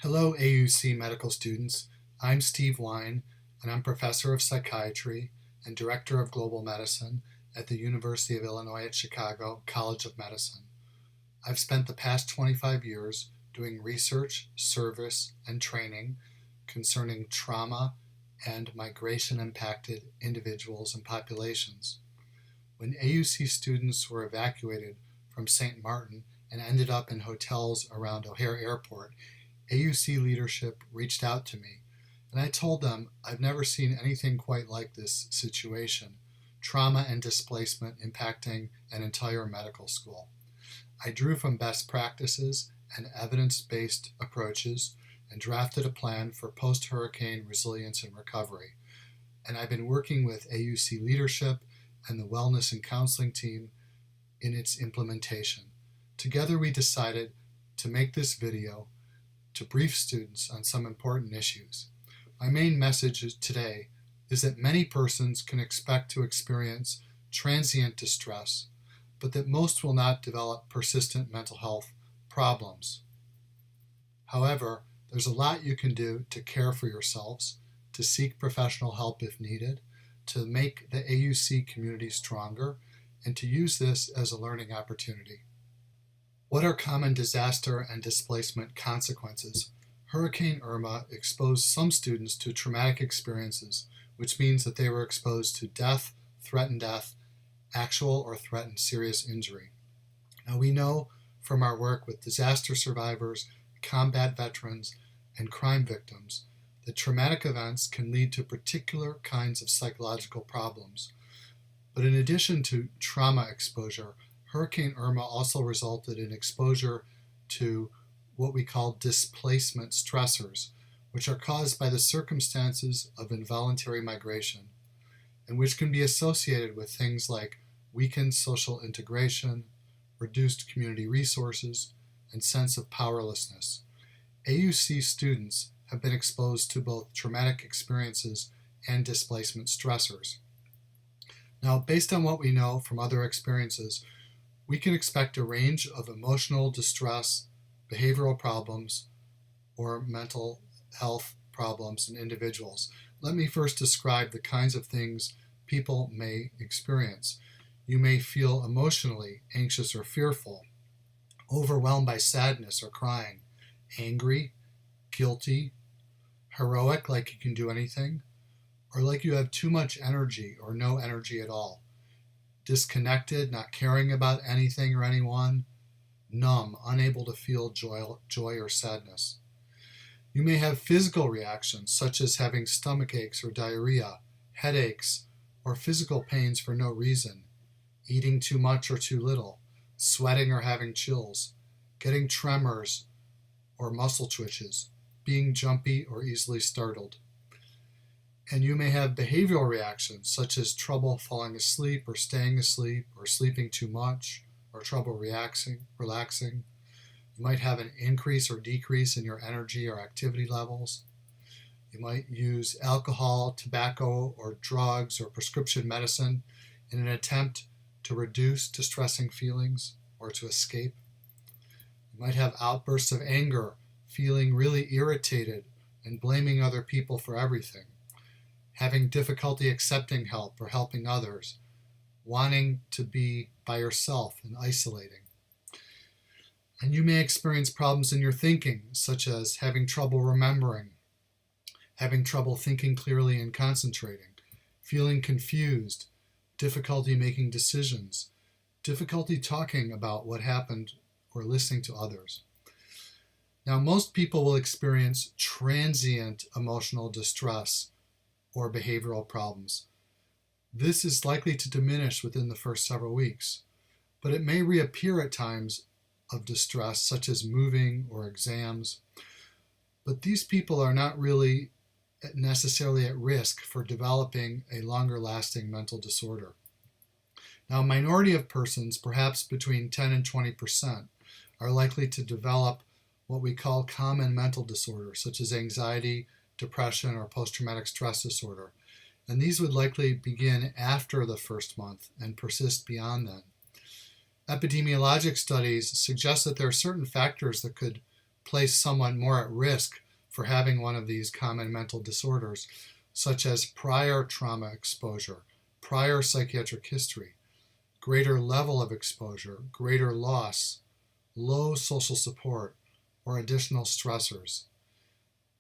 Hello, AUC medical students. I'm Steve Wine, and I'm professor of psychiatry and director of global medicine at the University of Illinois at Chicago College of Medicine. I've spent the past 25 years doing research, service, and training concerning trauma and migration impacted individuals and populations. When AUC students were evacuated from St. Martin and ended up in hotels around O'Hare Airport, AUC leadership reached out to me, and I told them I've never seen anything quite like this situation, trauma and displacement impacting an entire medical school. I drew from best practices and evidence-based approaches and drafted a plan for post-hurricane resilience and recovery. And I've been working with AUC leadership and the wellness and counseling team in its implementation. Together we decided to make this video to brief students on some important issues. My main message today is that many persons can expect to experience transient distress, but that most will not develop persistent mental health problems. However, there's a lot you can do to care for yourselves, to seek professional help if needed, to make the AUC community stronger, and to use this as a learning opportunity. What are common disaster and displacement consequences? Hurricane Irma exposed some students to traumatic experiences, which means that they were exposed to death, threatened death, actual or threatened serious injury. Now we know from our work with disaster survivors, combat veterans, and crime victims that traumatic events can lead to particular kinds of psychological problems. But in addition to trauma exposure, Hurricane Irma also resulted in exposure to what we call displacement stressors, which are caused by the circumstances of involuntary migration, and which can be associated with things like weakened social integration, reduced community resources, and sense of powerlessness. AUC students have been exposed to both traumatic experiences and displacement stressors. Now, based on what we know from other experiences, we can expect a range of emotional distress, behavioral problems, or mental health problems in individuals. Let me first describe the kinds of things people may experience. You may feel emotionally anxious or fearful, overwhelmed by sadness or crying, angry, guilty, heroic, like you can do anything, or like you have too much energy or no energy at all. Disconnected, not caring about anything or anyone, numb, unable to feel joy or sadness. You may have physical reactions such as having stomach aches or diarrhea, headaches, or physical pains for no reason, eating too much or too little, sweating or having chills, getting tremors or muscle twitches, being jumpy or easily startled. And you may have behavioral reactions such as trouble falling asleep or staying asleep or sleeping too much or trouble relaxing. You might have an increase or decrease in your energy or activity levels. You might use alcohol, tobacco, or drugs or prescription medicine in an attempt to reduce distressing feelings or to escape. You might have outbursts of anger, feeling really irritated and blaming other people for everything, having difficulty accepting help or helping others, wanting to be by yourself and isolating. And you may experience problems in your thinking, such as having trouble remembering, having trouble thinking clearly and concentrating, feeling confused, difficulty making decisions, difficulty talking about what happened or listening to others. Now, most people will experience transient emotional distress or behavioral problems. This is likely to diminish within the first several weeks, but it may reappear at times of distress, such as moving or exams. But these people are not really necessarily at risk for developing a longer-lasting mental disorder. Now, a minority of persons, perhaps between 10 and 20%, are likely to develop what we call common mental disorders, such as anxiety, depression, or post-traumatic stress disorder. And these would likely begin after the first month and persist beyond then. Epidemiologic studies suggest that there are certain factors that could place someone more at risk for having one of these common mental disorders, such as prior trauma exposure, prior psychiatric history, greater level of exposure, greater loss, low social support, or additional stressors.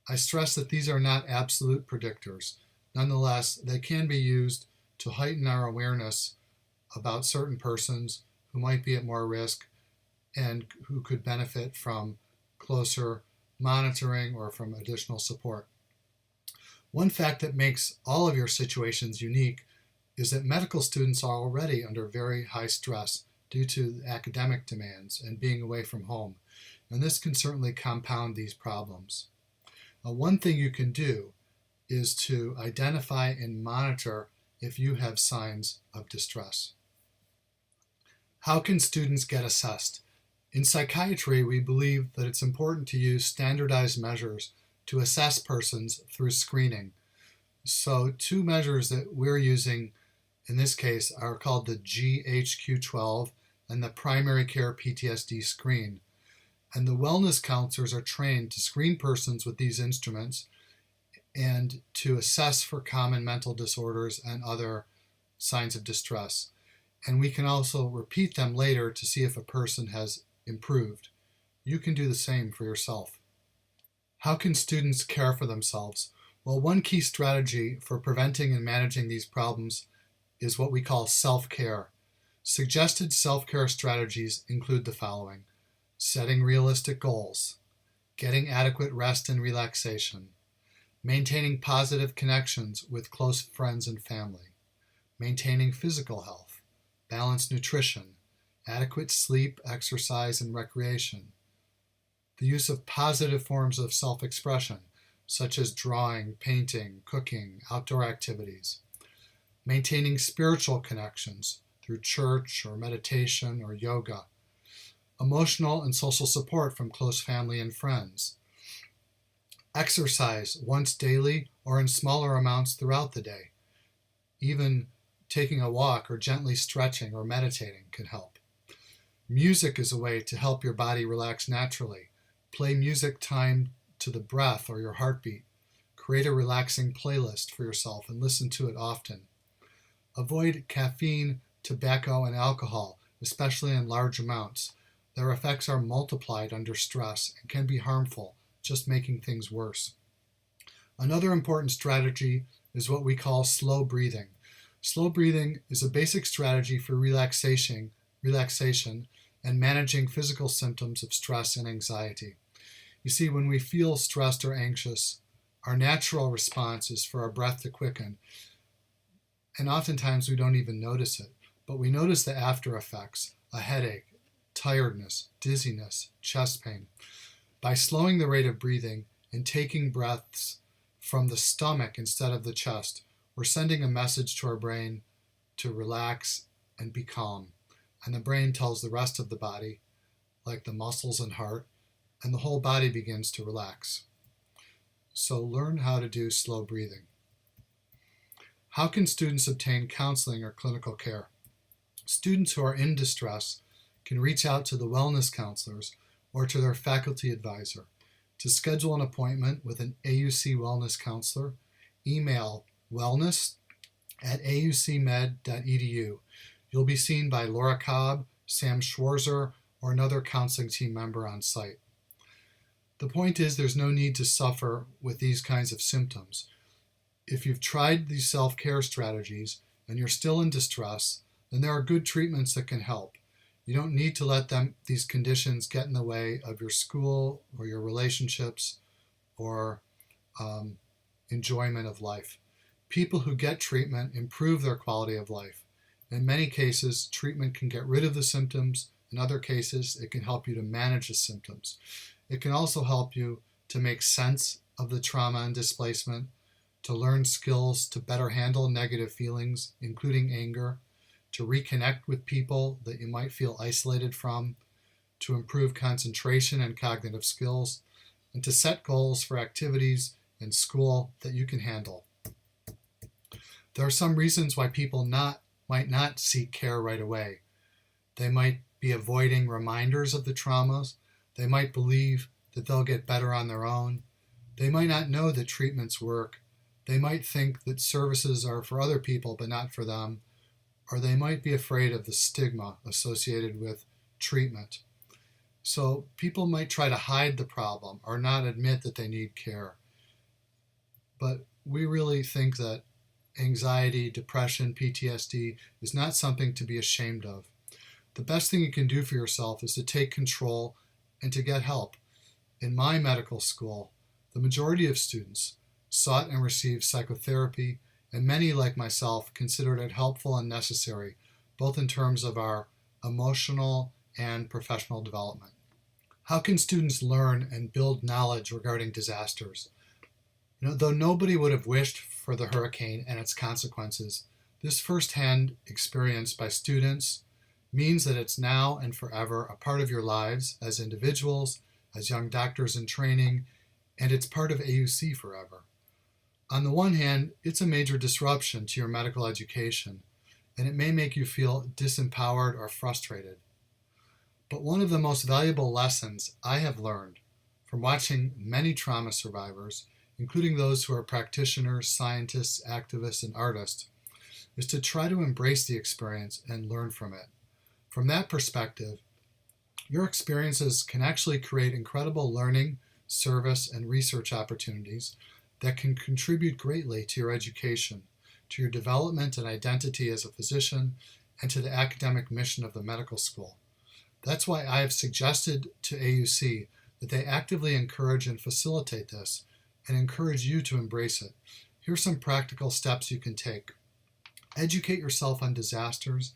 I stress that these are not absolute predictors. Nonetheless, they can be used to heighten our awareness about certain persons who might be at more risk and who could benefit from closer monitoring or from additional support. One fact that makes all of your situations unique is that medical students are already under very high stress due to academic demands and being away from home, and this can certainly compound these problems. One thing you can do is to identify and monitor if you have signs of distress. How can students get assessed? In psychiatry, we believe that it's important to use standardized measures to assess persons through screening. So two measures that we're using in this case are called the GHQ-12 and the Primary Care PTSD Screen. And the wellness counselors are trained to screen persons with these instruments and to assess for common mental disorders and other signs of distress. And we can also repeat them later to see if a person has improved. You can do the same for yourself. How can students care for themselves? Well, one key strategy for preventing and managing these problems is what we call self-care. Suggested self-care strategies include the following: setting realistic goals, getting adequate rest and relaxation, maintaining positive connections with close friends and family, maintaining physical health, balanced nutrition, adequate sleep, exercise, and recreation, the use of positive forms of self-expression, such as drawing, painting, cooking, outdoor activities, maintaining spiritual connections through church or meditation or yoga, emotional and social support from close family and friends, exercise once daily or in smaller amounts throughout the day. Even taking a walk or gently stretching or meditating can help. Music is a way to help your body relax naturally. Play music timed to the breath or your heartbeat. Create a relaxing playlist for yourself and listen to it often. Avoid caffeine, tobacco, and alcohol, especially in large amounts. Their effects are multiplied under stress and can be harmful, just making things worse. Another important strategy is what we call slow breathing. Slow breathing is a basic strategy for relaxation and managing physical symptoms of stress and anxiety. You see, when we feel stressed or anxious, our natural response is for our breath to quicken, and oftentimes we don't even notice it, but we notice the after effects: a headache, tiredness, dizziness, chest pain. By slowing the rate of breathing and taking breaths from the stomach instead of the chest, we're sending a message to our brain to relax and be calm. And the brain tells the rest of the body, like the muscles and heart, and the whole body begins to relax. So learn how to do slow breathing. How can students obtain counseling or clinical care? Students who are in distress can reach out to the wellness counselors or to their faculty advisor. To schedule an appointment with an AUC wellness counselor, email wellness@aucmed.edu. You'll be seen by Laura Cobb, Sam Schwarzer, or another counseling team member on site. The point is, there's no need to suffer with these kinds of symptoms. If you've tried these self-care strategies and you're still in distress, then there are good treatments that can help. You don't need to let these conditions get in the way of your school or your relationships or enjoyment of life. People who get treatment improve their quality of life. In many cases, treatment can get rid of the symptoms. In other cases, it can help you to manage the symptoms. It can also help you to make sense of the trauma and displacement, to learn skills to better handle negative feelings, including anger, to reconnect with people that you might feel isolated from, to improve concentration and cognitive skills, and to set goals for activities in school that you can handle. There are some reasons why people might not seek care right away. They might be avoiding reminders of the traumas. They might believe that they'll get better on their own. They might not know that treatments work. They might think that services are for other people but not for them. Or they might be afraid of the stigma associated with treatment. So people might try to hide the problem or not admit that they need care. But we really think that anxiety, depression, PTSD is not something to be ashamed of. The best thing you can do for yourself is to take control and to get help. In my medical school, the majority of students sought and received psychotherapy, and many, like myself, considered it helpful and necessary, both in terms of our emotional and professional development. How can students learn and build knowledge regarding disasters? Though nobody would have wished for the hurricane and its consequences, this firsthand experience by students means that it's now and forever a part of your lives as individuals, as young doctors in training, and it's part of AUC forever. On the one hand, it's a major disruption to your medical education, and it may make you feel disempowered or frustrated. But one of the most valuable lessons I have learned from watching many trauma survivors, including those who are practitioners, scientists, activists, and artists, is to try to embrace the experience and learn from it. From that perspective, your experiences can actually create incredible learning, service, and research opportunities that can contribute greatly to your education, to your development and identity as a physician, and to the academic mission of the medical school. That's why I have suggested to AUC that they actively encourage and facilitate this and encourage you to embrace it. Here's some practical steps you can take. Educate yourself on disasters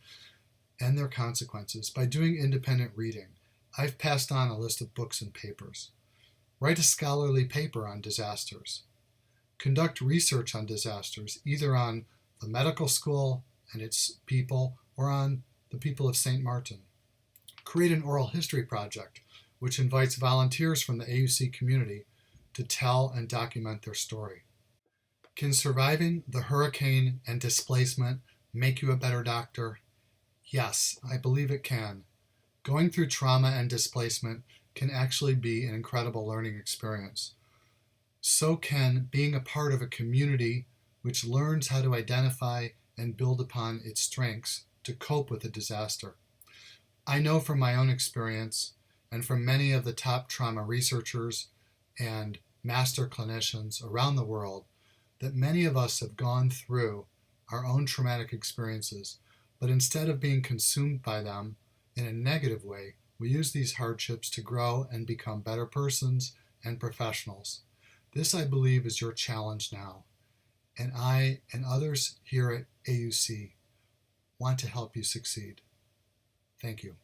and their consequences by doing independent reading. I've passed on a list of books and papers. Write a scholarly paper on disasters. Conduct research on disasters, either on the medical school and its people or on the people of St. Martin. Create an oral history project, which invites volunteers from the AUC community to tell and document their story. Can surviving the hurricane and displacement make you a better doctor? Yes, I believe it can. Going through trauma and displacement can actually be an incredible learning experience. So can being a part of a community which learns how to identify and build upon its strengths to cope with a disaster. I know from my own experience and from many of the top trauma researchers and master clinicians around the world that many of us have gone through our own traumatic experiences, but instead of being consumed by them in a negative way, we use these hardships to grow and become better persons and professionals. This, I believe, is your challenge now, and I and others here at AUC want to help you succeed. Thank you.